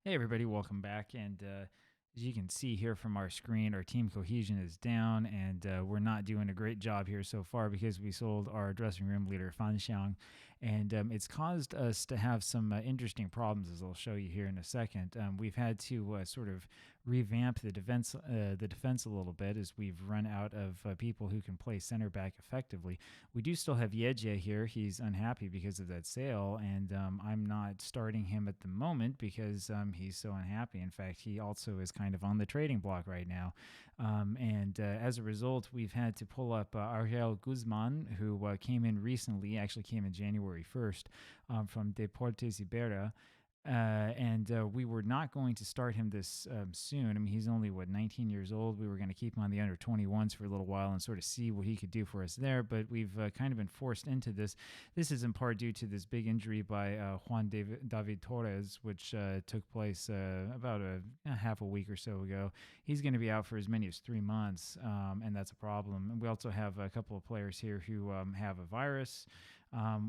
Hey, everybody, welcome back. And as you can see here from our screen, our team cohesion is down, and we're not doing a great job here so far because we sold our dressing room leader, Fan Xiang. And it's caused us to have some interesting problems, as I'll show you here in a second. We've had to sort of revamp the defense a little bit as we've run out of people who can play center back effectively. We do still have Yeje here. He's unhappy because of that sale, and I'm not starting him at the moment because he's so unhappy. In fact, he also is kind of on the trading block right now. And as a result, we've had to pull up Ariel Guzman, who came in recently, actually came in January 1st from Deportes Iberra. And we were not going to start him this soon. I mean, he's only, 19 years old. We were going to keep him on the under 21s for a little while and sort of see what he could do for us there. But we've kind of been forced into this. This is in part due to this big injury by Juan David Torres, which took place about a half a week or so ago. He's going to be out for as many as 3 months, and that's a problem. And we also have a couple of players here who have a virus.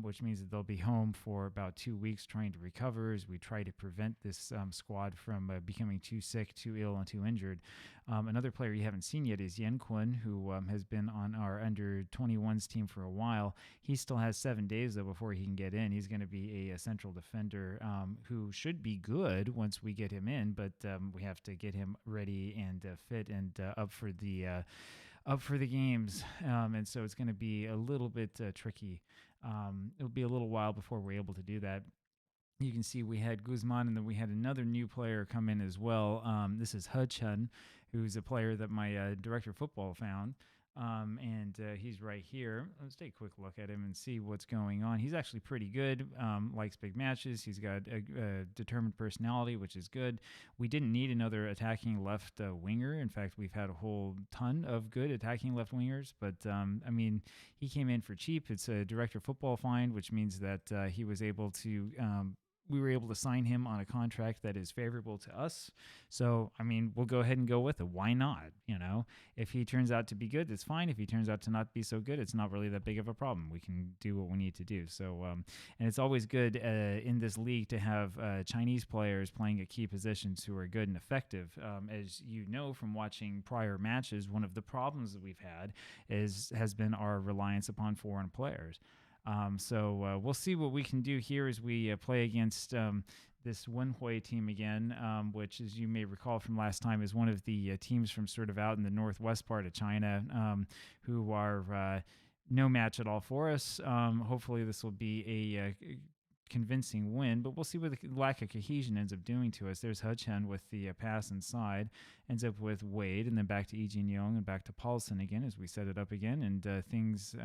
Which means that they'll be home for about 2 weeks trying to recover as we try to prevent this squad from becoming too sick, too ill, and too injured. Another player you haven't seen yet is Yanbian, who has been on our under 21s team for a while. He still has 7 days, though, before he can get in. He's going to be a central defender who should be good once we get him in, but we have to get him ready and fit and up for the games. And so it's going to be a little bit tricky. It'll be a little while before we're able to do that. You can see we had Guzman, and then we had another new player come in as well. This is He Chen, who's a player that my director of football found. And he's right here. Let's take a quick look at him and see what's going on. He's actually pretty good, likes big matches. He's got a determined personality, which is good. We didn't need another attacking left winger. In fact, we've had a whole ton of good attacking left wingers. But, I mean, he came in for cheap. It's a director of football find, which means that he was able to we were able to sign him on a contract that is favorable to us. So, I mean, we'll go ahead and go with it. Why not? If he turns out to be good, it's fine. If he turns out to not be so good, it's not really that big of a problem. We can do what we need to do. So, and it's always good in this league to have Chinese players playing at key positions who are good and effective. As you know from watching prior matches, one of the problems that we've had has been our reliance upon foreign players. So we'll see what we can do here as we play against this Wenhui team again, which, as you may recall from last time, is one of the teams from sort of out in the northwest part of China who are no match at all for us. Hopefully this will be a convincing win, but we'll see what the lack of cohesion ends up doing to us. There's He Chen with the pass inside, ends up with Wade, and then back to Yi Jin Yong and back to Paulson again as we set it up again, and things...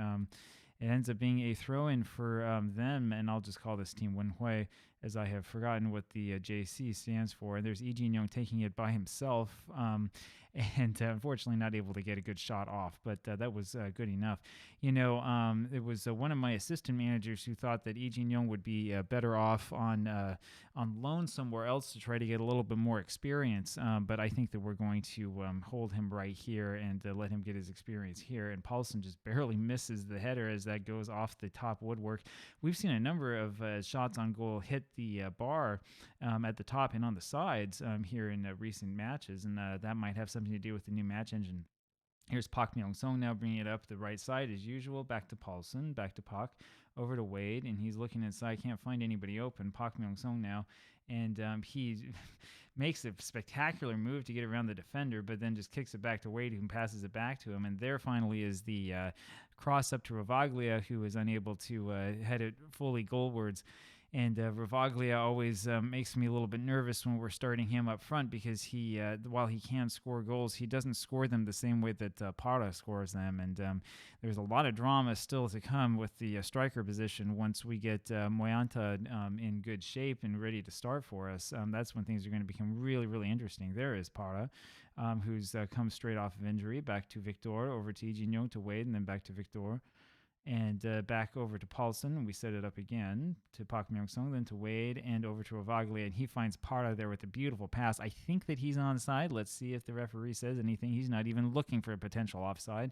it ends up being a throw-in for them, and I'll just call this team Wenhui, as I have forgotten what the JC stands for. And there's Yi Jin Yong taking it by himself, and unfortunately not able to get a good shot off, but that was good enough. It was one of my assistant managers who thought that Yi Jin Yong would be better off on loan somewhere else to try to get a little bit more experience, but I think that we're going to hold him right here and let him get his experience here. And Paulson just barely misses the header as that goes off the top woodwork. We've seen a number of shots on goal hit the bar at the top and on the sides here in recent matches, and that might have something to do with the new match engine. Here's Park Myung-sung now bringing it up the right side as usual. Back to Paulson, back to Park, over to Wade, and he's looking inside. Can't find anybody open. Park Myung-sung now, and he makes a spectacular move to get around the defender, but then just kicks it back to Wade, who passes it back to him. And there finally is the cross up to Ravaglia, who is unable to head it fully goalwards. And Ravaglia always makes me a little bit nervous when we're starting him up front because he, while he can score goals, he doesn't score them the same way that Parra scores them. And there's a lot of drama still to come with the striker position once we get Moyanta in good shape and ready to start for us. That's when things are going to become really, really interesting. There is Parra, who's come straight off of injury, back to Victor, over to Yi Jin Yong, to Wade, and then back to Victor. And back over to Paulson. We set it up again to Park Myung-sung, then to Wade, and over to Ravaglia. And he finds Parra there with a beautiful pass. I think that he's onside. Let's see if the referee says anything. He's not even looking for a potential offside.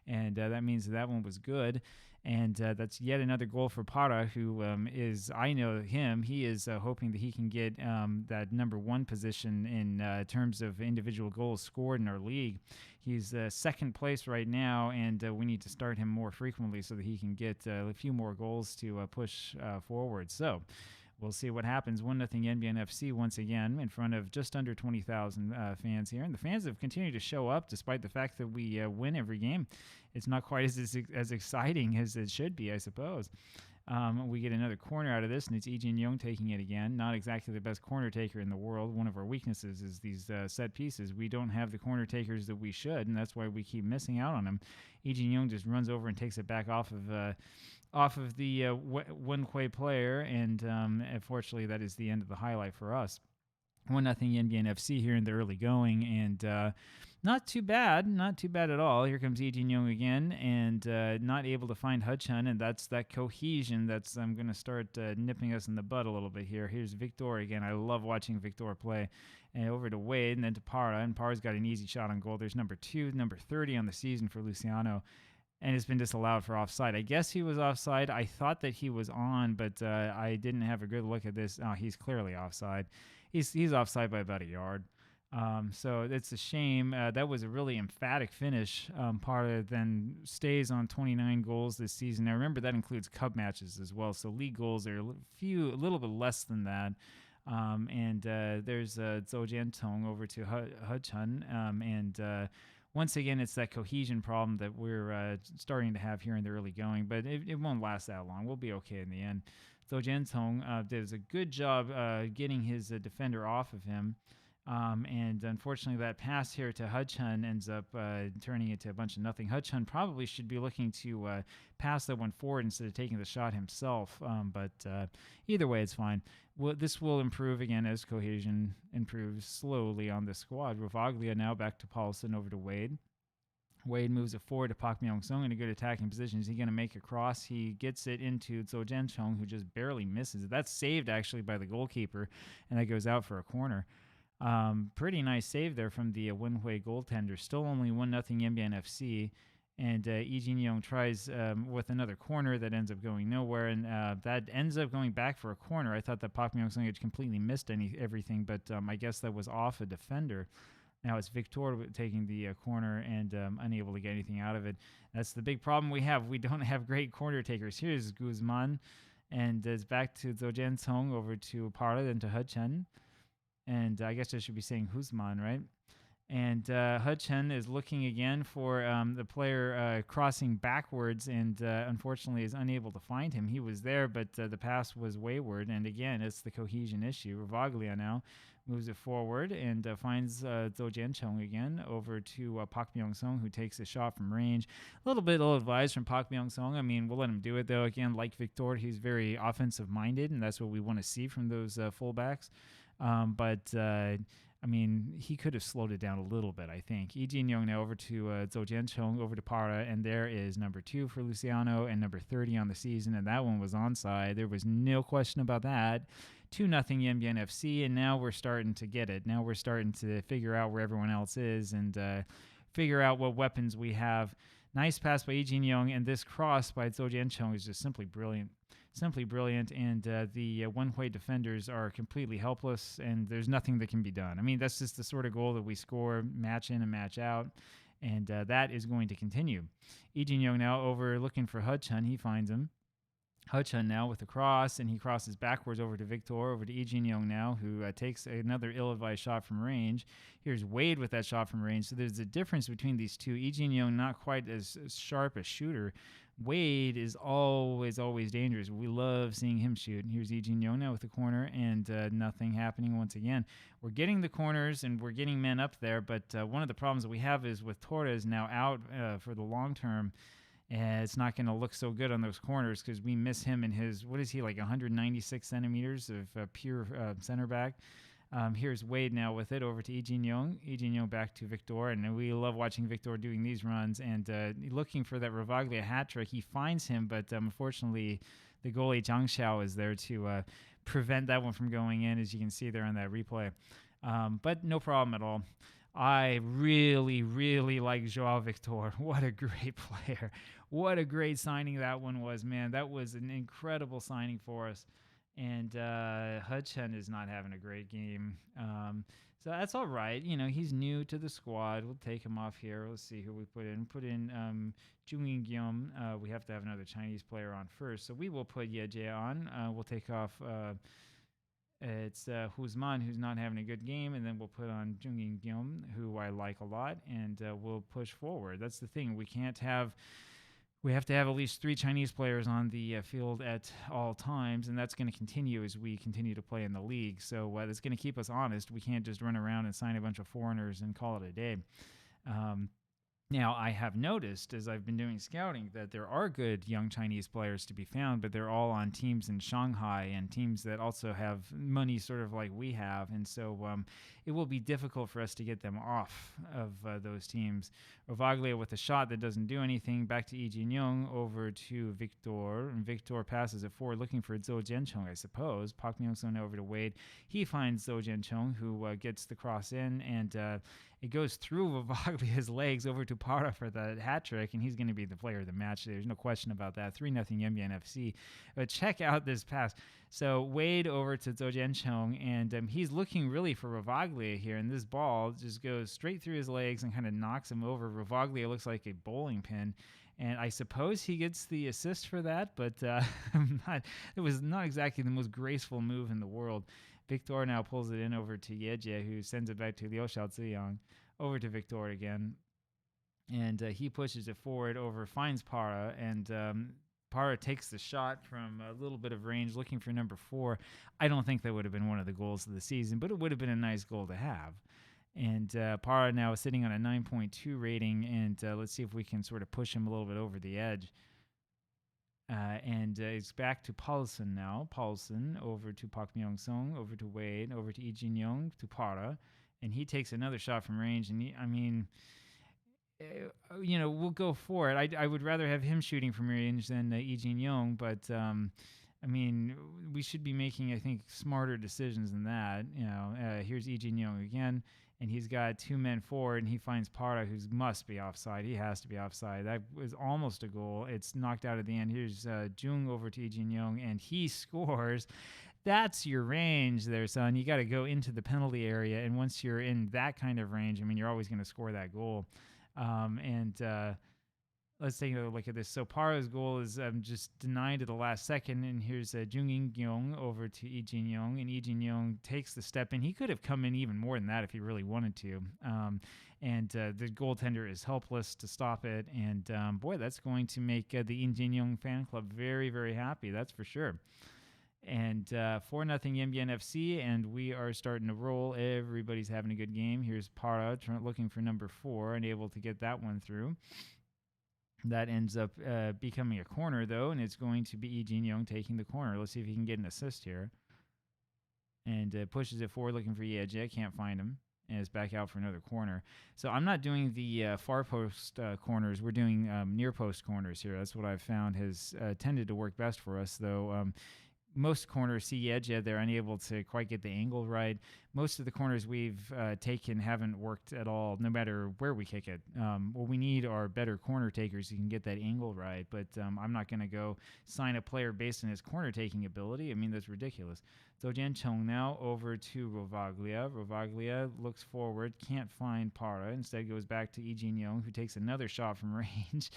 And that means that one was good. And that's yet another goal for Parra, who I know him, he is hoping that he can get that number one position in terms of individual goals scored in our league. He's second place right now, and we need to start him more frequently so that he can get a few more goals to push forward. So we'll see what happens. 1-0 Yanbian FC once again in front of just under 20,000 fans here. And the fans have continued to show up despite the fact that we win every game. It's not quite as exciting as it should be, I suppose. We get another corner out of this, and it's Lee Jin-young taking it again. Not exactly the best corner taker in the world. One of our weaknesses is these set pieces. We don't have the corner takers that we should, and that's why we keep missing out on them. Lee Jin-young just runs over and takes it back off of the Wenhui player, and unfortunately that is the end of the highlight for us. 1-0 Yanbian FC here in the early going, and not too bad at all. Here comes Lee Jin-young again, and not able to find Hudson, and that's that cohesion that's going to start nipping us in the butt a little bit here. Here's Victor again. I love watching Victor play. And over to Wade, and then to Parra, and Parra's got an easy shot on goal. There's number 2, number 30 on the season for Luciano, and it's been disallowed for offside. I guess he was offside. I thought that he was on, but I didn't have a good look at this. Oh, he's clearly offside. He's offside by about a yard. So it's a shame. That was a really emphatic finish. Parra then stays on 29 goals this season. Now remember that includes cup matches as well. So league goals are a little bit less than that. And there's Zhou Jiantong over to Hudson. And once again, it's that cohesion problem that we're starting to have here in the early going, but it won't last that long. We'll be okay in the end. Zhou Jiantong does a good job getting his defender off of him. And unfortunately, that pass here to Hudson ends up turning it to a bunch of nothing. Hudson probably should be looking to pass that one forward instead of taking the shot himself. But either way, it's fine. This will improve again as cohesion improves slowly on the squad. Rovaglia now back to Paulson over to Wade. Wade moves it forward to Park Myung-sung in a good attacking position. Is he going to make a cross? He gets it into Zhou Jianchong, who just barely misses it. That's saved actually by the goalkeeper, and that goes out for a corner. Pretty nice save there from the Wenhui goaltender. Still only 1-0 Yanbian FC. And Lee Jin-young tries with another corner that ends up going nowhere, and that ends up going back for a corner. I thought that Park Myung-sung had completely missed everything, but I guess that was off a defender. Now it's Victor taking the corner and unable to get anything out of it. That's the big problem we have. We don't have great corner takers. Here's Guzman, and it's back to Zhou Jiantong over to Parra, then to Hudson. And I guess I should be saying Guzman, right? And Hudson is looking again for the player crossing backwards, and unfortunately is unable to find him. He was there, but the pass was wayward. And again, it's the cohesion issue. Rovaglia now moves it forward and finds Zhou Jianchong again over to Park Myung-sung, who takes a shot from range. A little bit ill-advised from Park Myung-sung. I mean, we'll let him do it, though. Again, like Victor, he's very offensive-minded, and that's what we want to see from those fullbacks. I mean, he could have slowed it down a little bit, I think. Lee Jin-young now over to Zhou Jianchong, over to Parra, and there is number 2 for Luciano and number 30 on the season, and that one was onside. There was no question about that. 2-0 Yanbian FC, and now we're starting to get it. Now we're starting to figure out where everyone else is and figure out what weapons we have. Nice pass by Lee Jin-young, and this cross by Zhou Jianchong is just simply brilliant. Simply brilliant, and the Wenhui defenders are completely helpless, and there's nothing that can be done. I mean, that's just the sort of goal that we score match in and match out, and that is going to continue. Lee Jin-young now over looking for Hudson. He finds him. Hudson now with the cross, and he crosses backwards over to Victor, over to Lee Jin-young now, who takes another ill-advised shot from range. Here's Wade with that shot from range. So there's a difference between these two. Lee Jin-young not quite as sharp a shooter. Wade is always dangerous. We love seeing him shoot. And here's Lee Jin-young now with the corner, and nothing happening once again. We're getting the corners, and we're getting men up there, but one of the problems that we have is with Torres now out for the long term, it's not going to look so good on those corners because we miss him in his, what is he, like 196 centimeters of pure center back. Here's Wade now with it over to Lee Jin-young. Lee Jin-young back to Victor, and we love watching Victor doing these runs and looking for that Rovaglia hat trick. He finds him, but unfortunately the goalie Zhang Xiao is there to prevent that one from going in, as you can see there on that replay. But no problem at all. I really, really like Joao Victor. What a great player. What a great signing that one was, man. That was an incredible signing for us. And Hudson is not having a great game. So that's all right. He's new to the squad. We'll take him off here. Let's see who we put in. Put in Jung In-gyum. We have to have another Chinese player on first. So we will put Yeje on. We'll take off... it's Huzman, who's not having a good game, and then we'll put on Jung In-gyum, who I like a lot, and we'll push forward. That's the thing. We have to have at least 3 Chinese players on the field at all times, and that's going to continue as we continue to play in the league. So that's going to keep us honest. We can't just run around and sign a bunch of foreigners and call it a day. Now, I have noticed as I've been doing scouting that there are good young Chinese players to be found, but they're all on teams in Shanghai and teams that also have money sort of like we have. And so it will be difficult for us to get them off of those teams. Rovaglia with a shot that doesn't do anything. Back to Lee Jin-young over to Victor. And Victor passes it forward looking for Zhou Jianchong, I suppose. Park Myung-sung over to Wade. He finds Zhou Jianchong, who gets the cross in, and it goes through Rovaglia's legs over to Parra for the hat trick, and he's going to be the player of the match. There's no question about that. 3-0 Yanbian FC. But check out this pass. So Wade over to Zhou Jianchong, and he's looking really for Rovaglia here, and this ball just goes straight through his legs and kind of knocks him over. Rovaglia looks like a bowling pin, and I suppose he gets the assist for that, but it was not exactly the most graceful move in the world. Victor now pulls it in over to Yeje, who sends it back to Liu Xiaoziyang, over to Victor again. And he pushes it forward over, finds Parra, and Parra takes the shot from a little bit of range, looking for number 4. I don't think that would have been one of the goals of the season, but it would have been a nice goal to have. And Parra now is sitting on a 9.2 rating, and let's see if we can sort of push him a little bit over the edge. And it's back to Paulsen now. Paulsen over to Park Myung-sung, over to Wade, over to Lee Jin-young, to Parra. And he takes another shot from range. And we'll go for it. I would rather have him shooting from range than Lee Jin-young, but we should be making, I think, smarter decisions than that. Here's Lee Jin-young again, and he's got 2 men forward, and he finds Parra, who must be offside. He has to be offside. That was almost a goal. It's knocked out at the end. Here's Jung over to Lee Jin-young, and he scores. That's your range there, son. You got to go into the penalty area, and once you're in that kind of range, you're always going to score that goal. Let's take a look at this. So Parra's goal is just denied at the last second, and here's Jung In-gyum over to Lee Jin-young, and Lee Jin-young takes the step in. He could have come in even more than that if he really wanted to. The goaltender is helpless to stop it, and boy, that's going to make the Lee Jin-young fan club very, very happy, that's for sure. And 4-0 Yanbian FC, and we are starting to roll. Everybody's having a good game. Here's Parra looking for number 4, and able to get that one through. That ends up becoming a corner, though, and it's going to be Lee Jin-young taking the corner. Let's see if he can get an assist here. And pushes it forward, looking for Yeje. Can't find him. And it's back out for another corner. So I'm not doing the far post corners. We're doing near post corners here. That's what I've found has tended to work best for us, though. Most corners see edge, they're unable to quite get the angle right. Most of the corners we've taken haven't worked at all, no matter where we kick it. What we need are better corner takers who can get that angle right, but I'm not going to go sign a player based on his corner taking ability. That's ridiculous. Zhou Jianchong now over to Rovaglia. Rovaglia looks forward, can't find Parra. Instead goes back to Lee Jin-young, who takes another shot from range,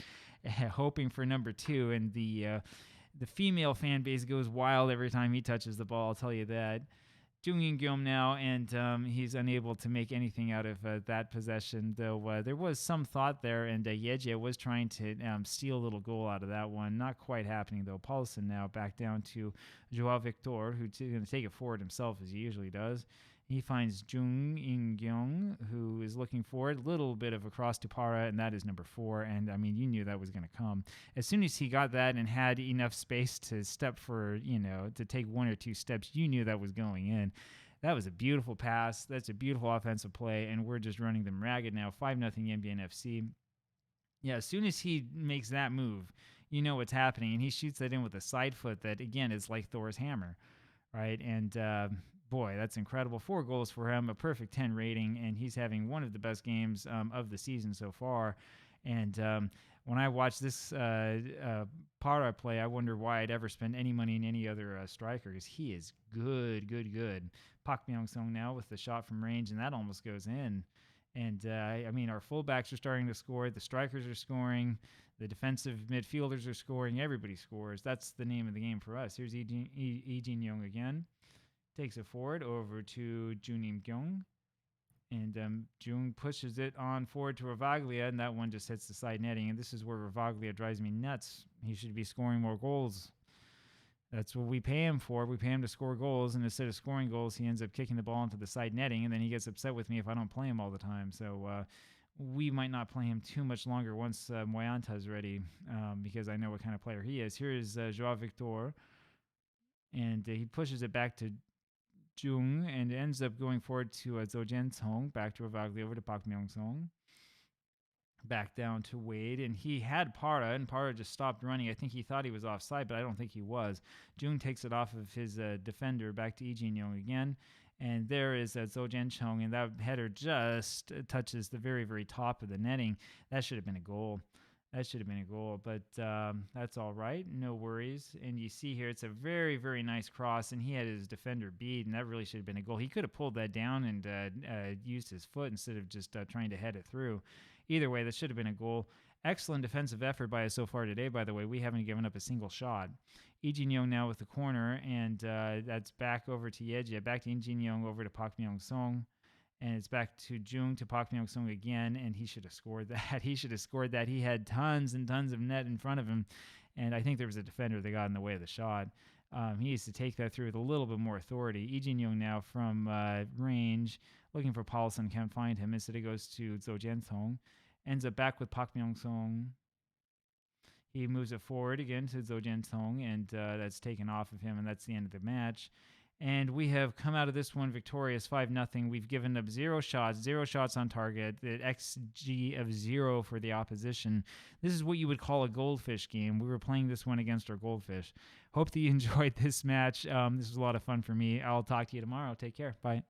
hoping for number 2, and the female fan base goes wild every time he touches the ball, I'll tell you that. Jung In-gyum now, and he's unable to make anything out of that possession, though there was some thought there, and Yeje was trying to steal a little goal out of that one. Not quite happening, though. Paulsen now back down to Joao Victor, who's going to take it forward himself, as he usually does. He finds Jung In-gyum, who is looking forward. A little bit of a cross to Parra, and that is number 4. And, you knew that was going to come. As soon as he got that and had enough space to step for, to take 1 or 2 steps, you knew that was going in. That was a beautiful pass. That's a beautiful offensive play, and we're just running them ragged now. 5-0 Yanbian FC. Yeah, as soon as he makes that move, you know what's happening. And he shoots that in with a side foot that, again, is like Thor's hammer, right? And, boy, that's incredible. 4 goals for him, a perfect 10 rating, and he's having one of the best games of the season so far. And when I watch this Parra play, I wonder why I'd ever spend any money in any other striker, because he is good, good, good. Park Myung-sung now with the shot from range, and that almost goes in. And I mean, our fullbacks are starting to score. The strikers are scoring. The defensive midfielders are scoring. Everybody scores. That's the name of the game for us. Here's Lee Jin-young again. Takes it forward over to Jun Im-kyung. And Jung pushes it on forward to Ravaglia, and that one just hits the side netting. And this is where Ravaglia drives me nuts. He should be scoring more goals. That's what we pay him for. We pay him to score goals, and instead of scoring goals, he ends up kicking the ball into the side netting, and then he gets upset with me if I don't play him all the time. So we might not play him too much longer once Moyanta is ready, because I know what kind of player he is. Here is Joao Victor, and he pushes it back to Jung, and ends up going forward to Zhou Jiantong, back to Ravaglia, over to Park Myung-sung. Back down to Wade, and he had Parra, and Parra just stopped running. I think he thought he was offside, but I don't think he was. Jung takes it off of his defender, back to Lee Jin-young again, and there is Zhou Jiantong, and that header just touches the very, very top of the netting. That should have been a goal. That should have been a goal, but that's all right. No worries. And you see here, it's a very, very nice cross, and he had his defender beat, and that really should have been a goal. He could have pulled that down and used his foot instead of just trying to head it through. Either way, that should have been a goal. Excellent defensive effort by us so far today, by the way. We haven't given up a single shot. Lee Jin-young now with the corner, and that's back over to Yeji. Back to Lee Jin-young, over to Park Myung-sung. And it's back to Jung, to Park Myung-sung again, and he should have scored that. He should have scored that. He had tons and tons of net in front of him, and I think there was a defender that got in the way of the shot. He needs to take that through with a little bit more authority. Lee Jin-young now from range, looking for Paulson, can't find him. Instead, it goes to Zhou Jiantong. Ends up back with Park Myung-sung. He moves it forward again to Zhou Jiantong, and that's taken off of him, and that's the end of the match. And we have come out of this one victorious, 5-0. We've given up 0 shots on target, the XG of 0 for the opposition. This is what you would call a goldfish game. We were playing this one against our goldfish. Hope that you enjoyed this match. This was a lot of fun for me. I'll talk to you tomorrow. Take care. Bye.